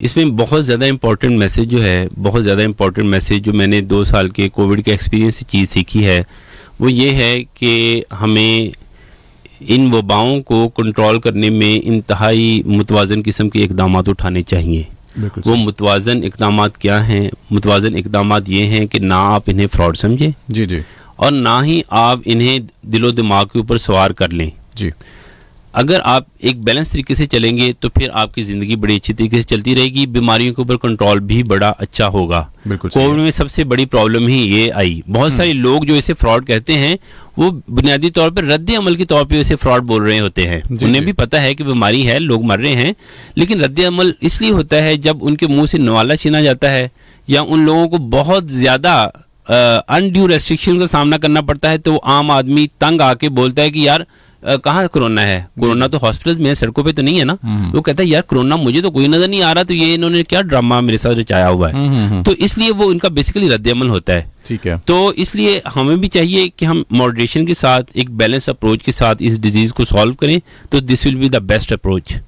इसमें बहुत ज़्यादा इम्पोर्टेंट मैसेज जो है, बहुत ज़्यादा इम्पोर्टेंट मैसेज जो मैंने 2 साल के कोविड के एक्सपीरियंस से चीज़ सीखी है, वो ये है कि हमें इन वबाओं को कंट्रोल करने में इंतहाई मुतवाज़न किस्म के इक़दामात उठाने चाहिए। वो मुतवाज़न इक़दामात क्या हैं? मुतवाज़न इक़दामात ये हैं कि ना आप इन्हें फ्रॉड समझें जी जी, और ना ही आप इन्हें दिलो दिमाग के ऊपर सवार कर लें जी। अगर आप एक बैलेंस तरीके से चलेंगे तो फिर आपकी ज़िंदगी बड़ी अच्छी तरीके से चलती रहेगी, बीमारियों के ऊपर कंट्रोल भी बड़ा अच्छा होगा। बिल्कुल कोविड में सबसे बड़ी प्रॉब्लम ही ये आई, बहुत सारे लोग जो इसे फ्रॉड कहते हैं वो बुनियादी तौर पर रद्द अमल के तौर पे इसे फ्रॉड बोल रहे होते हैं। उन्हें भी पता है कि बीमारी है, लोग मर रहे हैं, लेकिन रद्द अमल इसलिए होता है जब उनके मुंह से नवाला छीना जाता है या उन लोगों को बहुत ज़्यादा अनड्यू रेस्ट्रिक्शन का सामना करना पड़ता है, तो वो आम आदमी तंग आके बोलता है कि यार कहाँ कोरोना है? कोरोना तो हॉस्पिटल में है, सड़कों पे तो नहीं है ना। वो कहता है यार कोरोना मुझे तो कोई नजर नहीं आ रहा, तो ये इन्होंने क्या ड्रामा मेरे साथ रचाया हुआ है। तो इसलिए वो इनका बेसिकली रद्द-ए-अमल होता है। ठीक है। तो इसलिए हमें भी चाहिए कि हम मॉडरेशन के साथ, एक बैलेंस अप्रोच के साथ इस डिजीज को सॉल्व करें, तो this will be the best approach.